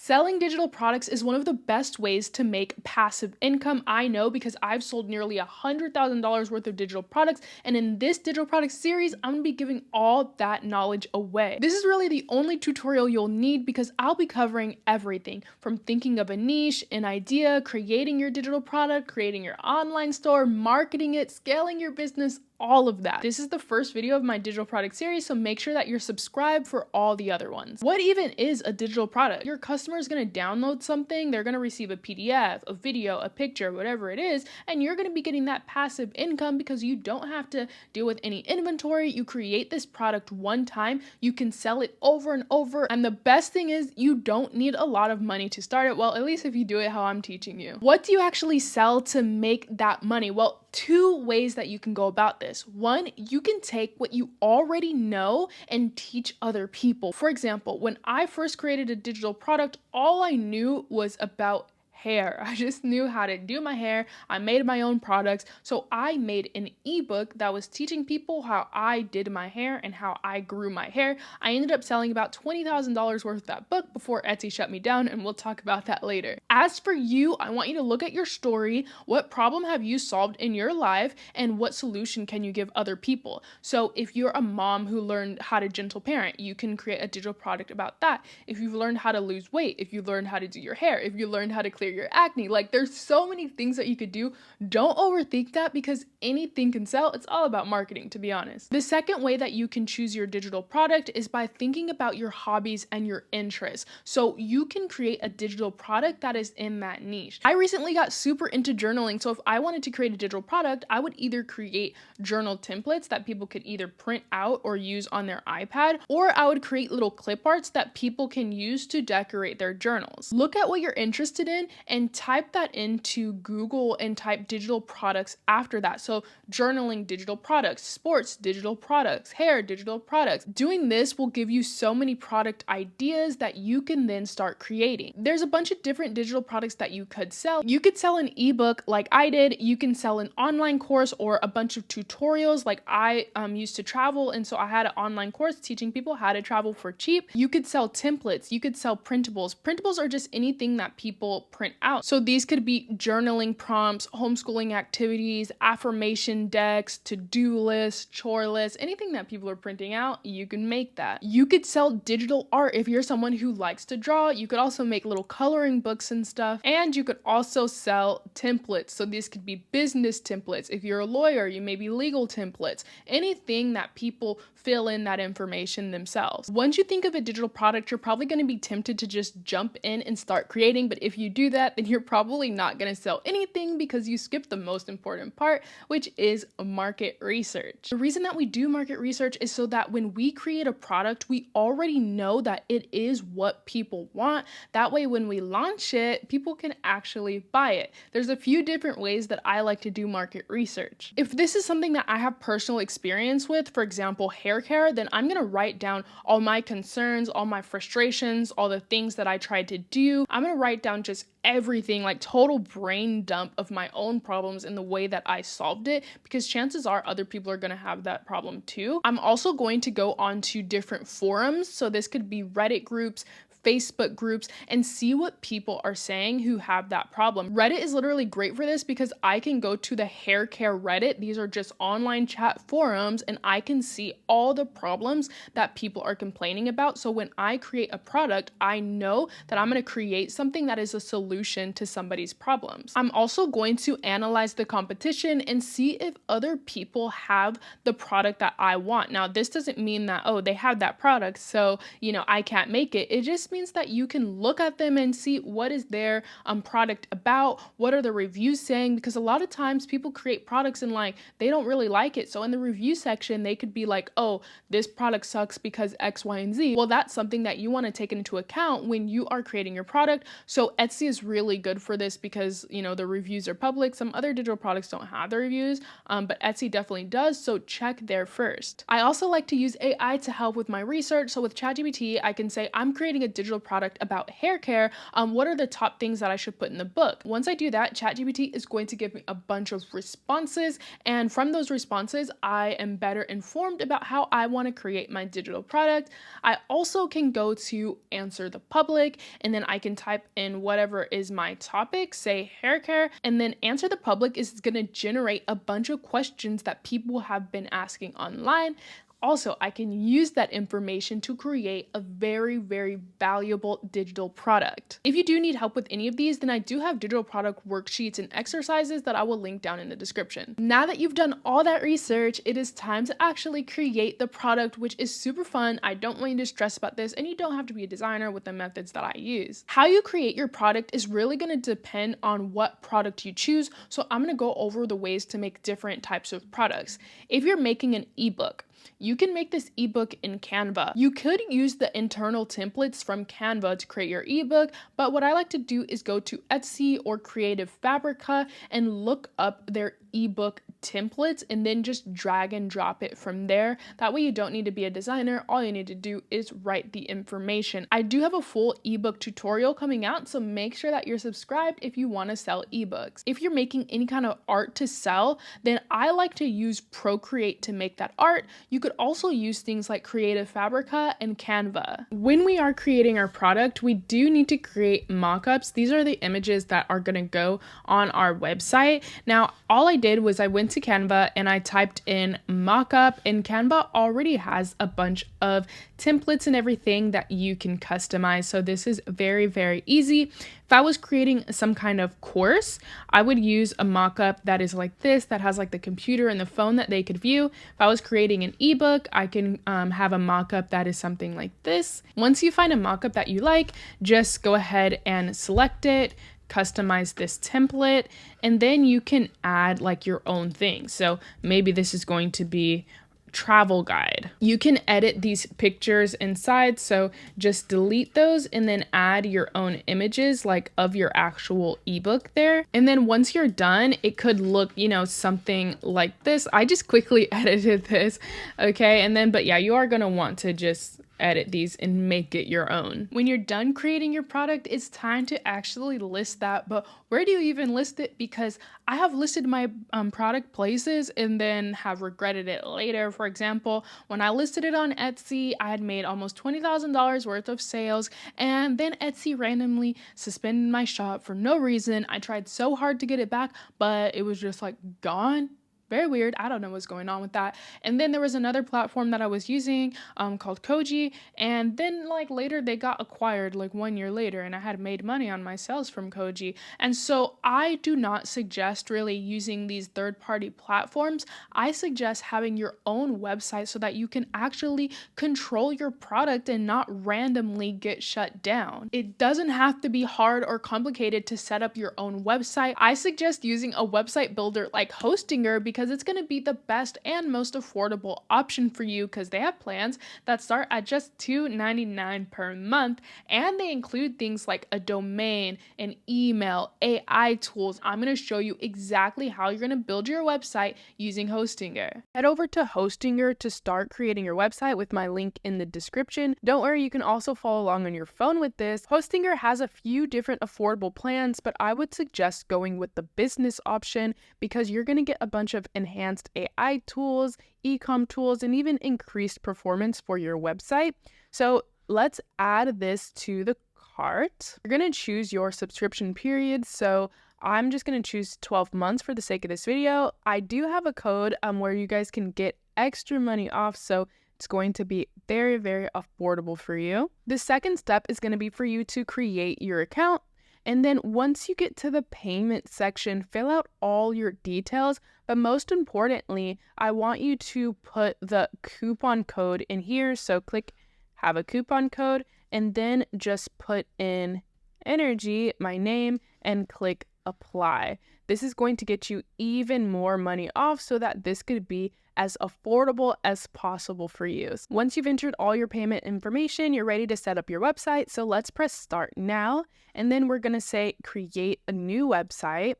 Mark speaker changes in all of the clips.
Speaker 1: Selling digital products is one of the best ways to make passive income. I know because I've sold nearly $100,000 worth of digital products, and in this digital product series, I'm gonna be giving all that knowledge away. This is really the only tutorial you'll need because I'll be covering everything from thinking of a niche, an idea, creating your digital product, creating your online store, marketing it, scaling your business, all of that. This is the first video of my digital product series, so make sure that you're subscribed for all the other ones. What even is a digital product? Your customer is going to download something, they're going to receive a PDF, a video, a picture, whatever it is, and you're going to be getting that passive income because you don't have to deal with any inventory. You create this product one time, you can sell it over and over, and the best thing is you don't need a lot of money to start it. Well, at least if you do it how I'm teaching you. What do you actually sell to make that money? Well, two ways that you can go about this. One, you can take what you already know and teach other people. For example, when I first created a digital product, all I knew was about hair. I just knew how to do my hair. I made my own products. So I made an ebook that was teaching people how I did my hair and how I grew my hair. I ended up selling about $20,000 worth of that book before Etsy shut me down, and we'll talk about that later. As for you, I want you to look at your story. What problem have you solved in your life, and what solution can you give other people? So if you're a mom who learned how to gentle parent, you can create a digital product about that. If you've learned how to lose weight, if you learned how to do your hair, if you learned how to clear your acne, like there's so many things that you could do. Don't overthink that because anything can sell. It's all about marketing, to be honest. The second way that you can choose your digital product is by thinking about your hobbies and your interests. So you can create a digital product that is in that niche. I recently got super into journaling. So if I wanted to create a digital product, I would either create journal templates that people could either print out or use on their iPad, or I would create little clip arts that people can use to decorate their journals. Look at what you're interested in and type that into Google and type digital products after that. So journaling digital products, sports digital products, hair digital products. Doing this will give you so many product ideas that you can then start creating. There's a bunch of different digital products that you could sell. You could sell an ebook like I did. You can sell an online course or a bunch of tutorials like I used to travel, and so I had an online course teaching people how to travel for cheap. You could sell templates. You could sell printables. Printables are just anything that people print out. So these could be journaling prompts, homeschooling activities, affirmation decks, to-do lists, chore lists, anything that people are printing out, you can make that. You could sell digital art if you're someone who likes to draw. You could also make little coloring books and stuff. And you could also sell templates. So these could be business templates. If you're a lawyer, you may be legal templates. Anything that people fill in that information themselves. Once you think of a digital product, you're probably going to be tempted to just jump in and start creating. But if you do that, then you're probably not going to sell anything because you skipped the most important part, which is market research. The reason that we do market research is so that when we create a product, we already know that it is what people want. That way, when we launch it, people can actually buy it. There's a few different ways that I like to do market research. If this is something that I have personal experience with, for example, hair care, then I'm going to write down all my concerns, all my frustrations, all the things that I tried to do. I'm going to write down just everything, like total brain dump of my own problems and the way that I solved it, because chances are other people are going to have that problem too. I'm also going to go on to different forums. So this could be Reddit groups, Facebook groups, and see what people are saying who have that problem. Reddit is literally great for this because I can go to the hair care Reddit. These are just online chat forums, and I can see all the problems that people are complaining about. So when I create a product, I know that I'm going to create something that is a solution to somebody's problems. I'm also going to analyze the competition and see if other people have the product that I want. Now, this doesn't mean that, oh, they have that product, so, I can't make it. It just means that you can look at them and see what is their product about, what are the reviews saying, because a lot of times people create products and they don't really like it. So in the review section, they could be like, oh, this product sucks because X, Y, and Z. Well, that's something that you want to take into account when you are creating your product. So Etsy is really good for this because, the reviews are public. Some other digital products don't have the reviews, but Etsy definitely does. So check there first. I also like to use AI to help with my research. So with ChatGPT, I can say, I'm creating a digital digital product about hair care, what are the top things that I should put in the book? Once I do that, ChatGPT is going to give me a bunch of responses, and from those responses, I am better informed about how I want to create my digital product. I also can go to answer the public, and then I can type in whatever is my topic, say hair care, and then answer the public is going to generate a bunch of questions that people have been asking online. Also, I can use that information to create a very, very valuable digital product. If you do need help with any of these, then I do have digital product worksheets and exercises that I will link down in the description. Now that you've done all that research, it is time to actually create the product, which is super fun. I don't want you to stress about this, and you don't have to be a designer with the methods that I use. How you create your product is really going to depend on what product you choose, so I'm going to go over the ways to make different types of products. If you're making an ebook, you can make this ebook in Canva. You could use the internal templates from Canva to create your ebook, but what I like to do is go to Etsy or Creative Fabrica and look up their ebook templates and then just drag and drop it from there. That way you don't need to be a designer. All you need to do is write the information. I do have a full ebook tutorial coming out, so make sure that you're subscribed if you want to sell ebooks. If you're making any kind of art to sell, then I like to use Procreate to make that art. You could also use things like Creative Fabrica and Canva. When we are creating our product, we do need to create mockups. These are the images that are going to go on our website. Now, all I did was I went to Canva and I typed in mockup, and Canva already has a bunch of templates and everything that you can customize. So this is very, very easy. If I was creating some kind of course, I would use a mockup that is like this, that has like the computer and the phone that they could view. If I was creating an ebook, I can have a mockup that is something like this. Once you find a mockup that you like, just go ahead and select it, customize this template, and then you can add like your own thing. So maybe this is going to be travel guide. You can edit these pictures inside, so just delete those and then add your own images like of your actual ebook there. And then once you're done, it could look, something like this. I just quickly edited this, okay? And then, but yeah, you are gonna want to just edit these and make it your own. When you're done creating your product, it's time to actually list that. But where do you even list it? Because I have listed my product places and then have regretted it later. For example, when I listed it on Etsy, I had made almost $20,000 worth of sales, and then Etsy randomly suspended my shop for no reason. I tried so hard to get it back, but it was just like gone. Very weird. I don't know what's going on with that. And then there was another platform that I was using called Koji. And then later they got acquired 1 year later, and I had made money on my sales from Koji. And so I do not suggest really using these third-party platforms. I suggest having your own website so that you can actually control your product and not randomly get shut down. It doesn't have to be hard or complicated to set up your own website. I suggest using a website builder like Hostinger because it's going to be the best and most affordable option for you, because they have plans that start at just $2.99 per month, and they include things like a domain, an email, AI tools. I'm going to show you exactly how you're going to build your website using Hostinger. Head over to Hostinger to start creating your website with my link in the description. Don't worry, you can also follow along on your phone with this. Hostinger has a few different affordable plans, but I would suggest going with the business option because you're going to get a bunch of enhanced AI tools, e-com tools, and even increased performance for your website. So let's add this to the cart. You're going to choose your subscription period. So I'm just going to choose 12 months for the sake of this video. I do have a code where you guys can get extra money off. So it's going to be very, very affordable for you. The second step is going to be for you to create your account. And then once you get to the payment section, fill out all your details. But most importantly, I want you to put the coupon code in here. So click have a coupon code and then just put in energy, my name, and click apply. This is going to get you even more money off so that this could be as affordable as possible for you. Once you've entered all your payment information, you're ready to set up your website. So let's press start now. And then we're going to say create a new website.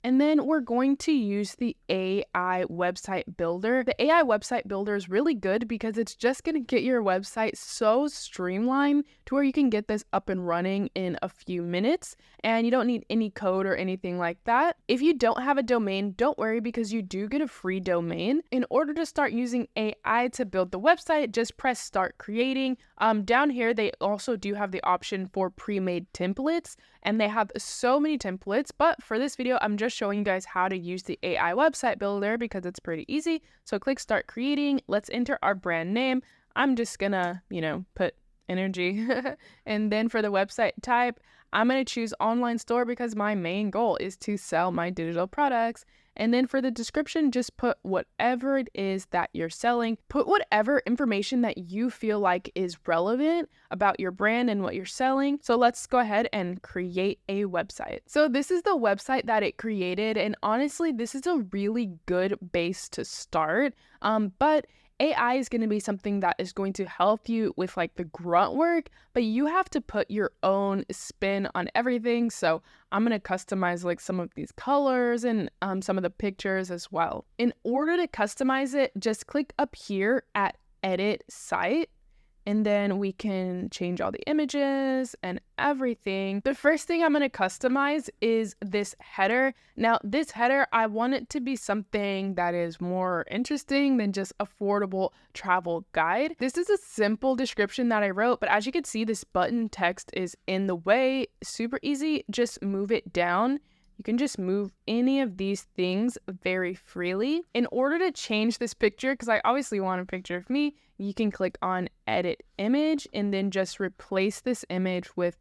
Speaker 1: And then we're going to use the AI website builder. The AI website builder is really good because it's just going to get your website so streamlined to where you can get this up and running in a few minutes, and you don't need any code or anything like that. If you don't have a domain, don't worry because you do get a free domain. In order to start using AI to build the website, just press start creating. Down here, they also do have the option for pre-made templates, and they have so many templates, but for this video, I'm just showing you guys how to use the AI website builder because it's pretty easy. So click start creating. Let's enter our brand name. I'm just gonna, put energy. And then for the website type, I'm gonna choose online store because my main goal is to sell my digital products. And then for the description, just put whatever it is that you're selling. Put whatever information that you feel like is relevant about your brand and what you're selling. So let's go ahead and create a website. So this is the website that it created. And honestly, this is a really good base to start. But AI is going to be something that is going to help you with like the grunt work, but you have to put your own spin on everything. So I'm going to customize like some of these colors and some of the pictures as well. In order to customize it, just click up here at edit site. And then we can change all the images and everything. The first thing I'm going to customize is this header. Now, this header, I want it to be something that is more interesting than just affordable travel guide. This is a simple description that I wrote, but as you can see, this button text is in the way. Super easy. Just move it down. You can just move any of these things very freely. In order to change this picture, because I obviously want a picture of me, you can click on edit image and then just replace this image with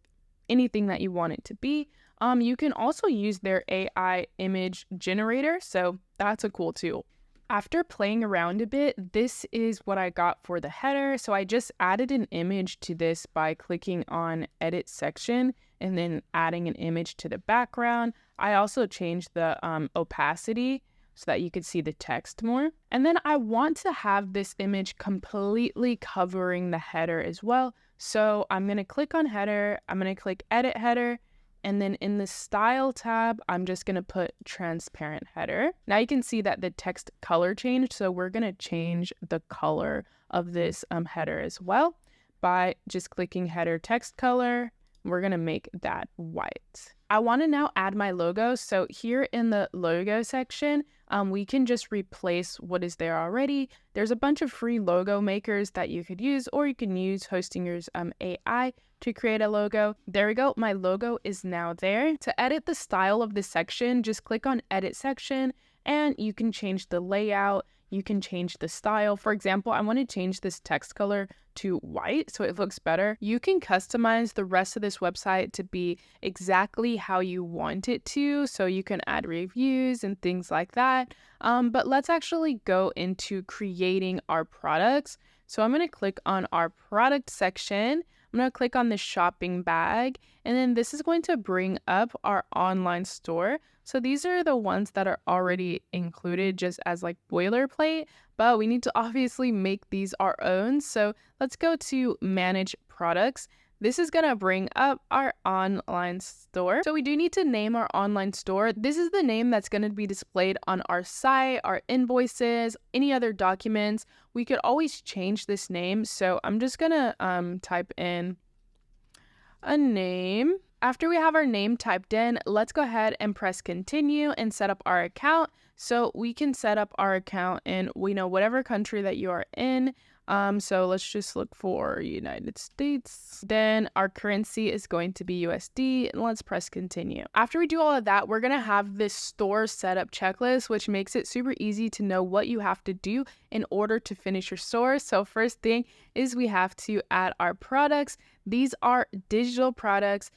Speaker 1: anything that you want it to be. You can also use their AI image generator, so that's a cool tool. After playing around a bit, this is what I got for the header. So I just added an image to this by clicking on edit section and then adding an image to the background. I also changed the opacity so that you could see the text more. And then I want to have this image completely covering the header as well. So I'm going to click on header. I'm going to click edit header. And then in the style tab, I'm just going to put transparent header. Now you can see that the text color changed. So we're going to change the color of this header as well by just clicking header text color. We're going to make that white. I want to now add my logo. So here in the logo section, we can just replace what is there already. There's a bunch of free logo makers that you could use, or you can use Hostinger's AI to create a logo. There we go. My logo is now there. To edit the style of this section, just click on edit section and you can change the layout. You can change the style. For example, I want to change this text color to white so it looks better. You can customize the rest of this website to be exactly how you want it to. So you can add reviews and things like that. But let's actually go into creating our products. So I'm going to click on our product section. I'm going to click on the shopping bag, and then this is going to bring up our online store. So these are the ones that are already included just as like boilerplate, but we need to obviously make these our own. So let's go to manage products. This is going to bring up our online store. So we do need to name our online store. This is the name that's going to be displayed on our site, our invoices, any other documents. We could always change this name. So I'm just going to type in a name. After we have our name typed in, let's go ahead and press continue and set up our account. So we can set up our account in, whatever country that you are in. So let's just look for United States. Then our currency is going to be USD, and let's press continue. After we do all of that, we're going to have this store setup checklist, which makes it super easy to know what you have to do in order to finish your store. So first thing is we have to add our products. These are digital products.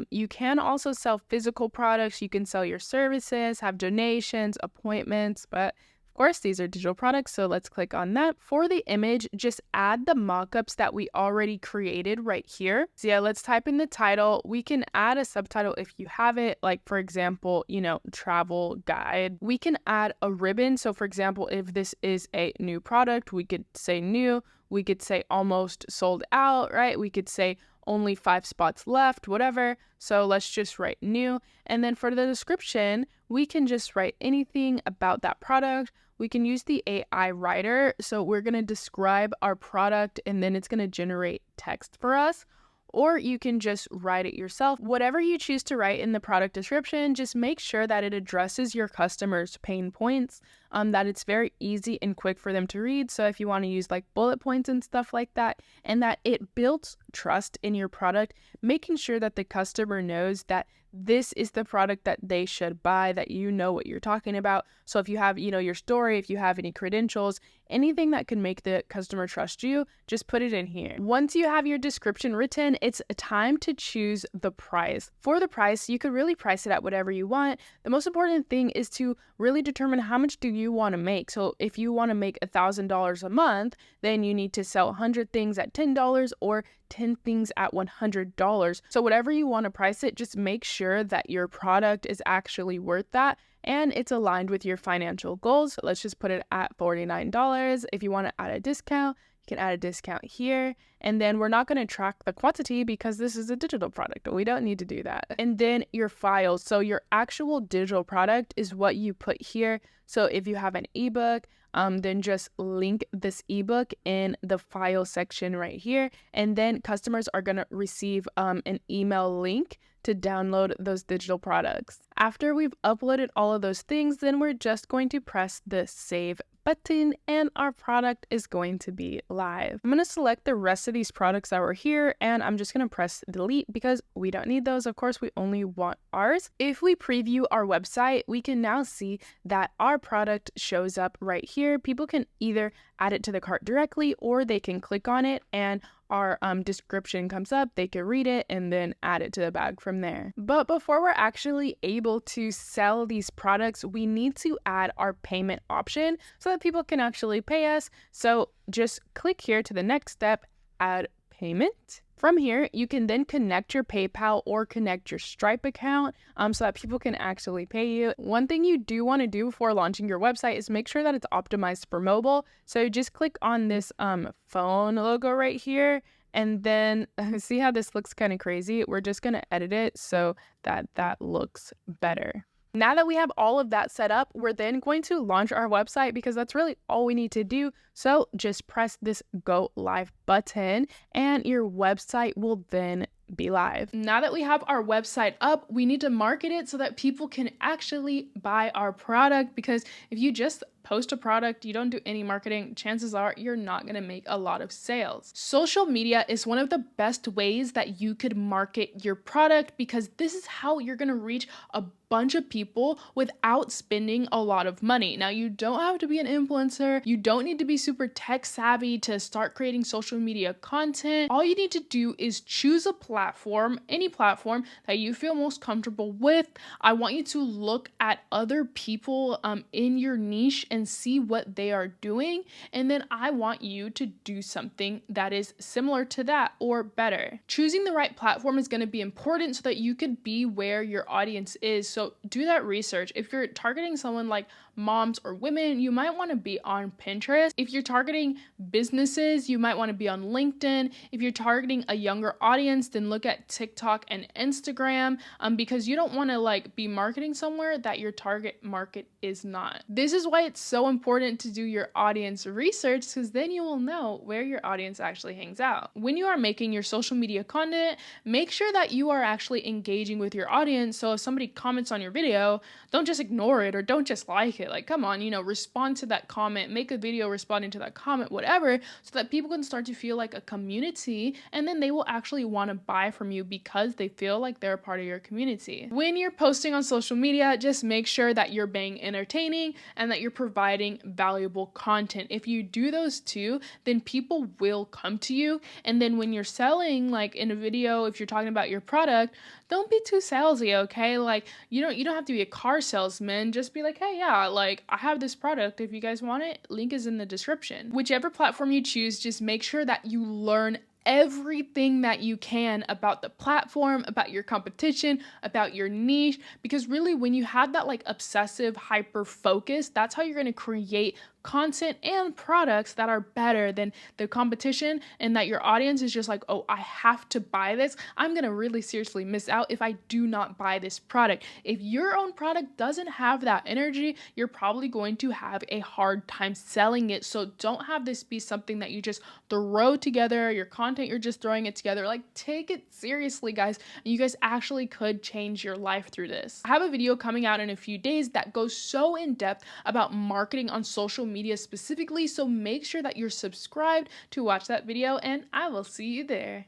Speaker 1: You can also sell physical products. You can sell your services, have donations, appointments, but of course, these are digital products, so let's click on that. For the image, just add the mockups that we already created right here. So yeah, let's type in the title. We can add a subtitle if you have it, like for example, travel guide. We can add a ribbon. So for example, if this is a new product, we could say new. We could say almost sold out, right? We could say only 5 spots left, whatever. So let's just write new. And then for the description, we can just write anything about that product. We can use the AI writer. So we're going to describe our product and then it's going to generate text for us. Or you can just write it yourself. Whatever you choose to write in the product description, just make sure that it addresses your customers' pain points, that it's very easy and quick for them to read. So if you want to use like bullet points and stuff like that, and that it builds trust in your product, making sure that the customer knows that this is the product that they should buy, that you know what you're talking about. So if you have, your story, if you have any credentials, anything that can make the customer trust you, just put it in here. Once you have your description written, it's time to choose the price. For the price, you could really price it at whatever you want. The most important thing is to really determine how much do you want to make. So if you want to make $1,000 a month, then you need to sell 100 things at $10 or 10 things at $100. So whatever you want to price it, just make sure that your product is actually worth that and it's aligned with your financial goals. So let's just put it at $49. If you want to add a discount, you can add a discount here. And then we're not going to track the quantity because this is a digital product. We don't need to do that. And then your files. So your actual digital product is what you put here. So if you have an ebook, then just link this ebook in the file section right here. And then customers are going to receive an email link to download those digital products. After we've uploaded all of those things, then we're just going to press the save button and our product is going to be live. I'm going to select the rest of these products that were here and I'm just going to press delete because we don't need those. Of course, we only want ours. If we preview our website, we can now see that our product shows up right here. People can either add it to the cart directly or they can click on it and our description comes up, they can read it and then add it to the bag from there. But before we're actually able to sell these products, we need to add our payment option so that people can actually pay us. So just click here to the next step, add payment. From here, you can then connect your PayPal or connect your Stripe account so that people can actually pay you. One thing you do want to do before launching your website is make sure that it's optimized for mobile. So just click on this phone logo right here. And then see how this looks kind of crazy? We're just going to edit it so that that looks better. Now that we have all of that set up, we're then going to launch our website because that's really all we need to do. So just press this go live button and your website will then be live. Now that we have our website up, we need to market it so that people can actually buy our product, because if you just post a product, you don't do any marketing, chances are you're not going to make a lot of sales. Social media is one of the best ways that you could market your product because this is how you're going to reach a bunch of people without spending a lot of money. Now, you don't have to be an influencer. You don't need to be super tech savvy to start creating social media content. All you need to do is choose a platform, any platform that you feel most comfortable with. I want you to look at other people in your niche and see what they are doing. And then I want you to do something that is similar to that or better. Choosing the right platform is going to be important so that you could be where your audience is. So do that research. If you're targeting someone like moms or women, you might want to be on Pinterest. If you're targeting businesses, you might want to be on LinkedIn. If you're targeting a younger audience, then look at TikTok and Instagram because you don't want to be marketing somewhere that your target market is not. This is why it's so important to do your audience research, because then you will know where your audience actually hangs out. When you are making your social media content, make sure that you are actually engaging with your audience. So if somebody comments on your video, don't just ignore it or don't just like it. Come on, respond to that comment, make a video responding to that comment, whatever, so that people can start to feel like a community and then they will actually want to buy from you because they feel like they're a part of your community. When you're posting on social media, just make sure that you're being entertaining and that you're providing valuable content. If you do those two, then people will come to you. And then when you're selling, in a video, if you're talking about your product, don't be too salesy, okay? You don't have to be a car salesman. Just be like, hey, yeah, I have this product. If you guys want it, link is in the description. Whichever platform you choose, just make sure that you learn everything that you can about the platform, about your competition, about your niche, because really when you have that like obsessive hyper focus, that's how you're going to create content and products that are better than the competition, and that your audience is just like, oh, I have to buy this. I'm going to really seriously miss out if I do not buy this product. If your own product doesn't have that energy, you're probably going to have a hard time selling it. So don't have this be something that you just throw together, your content, you're just throwing it together. Like, take it seriously, guys. And you guys actually could change your life through this. I have a video coming out in a few days that goes so in depth about marketing on social media specifically, so make sure that you're subscribed to watch that video, and I will see you there.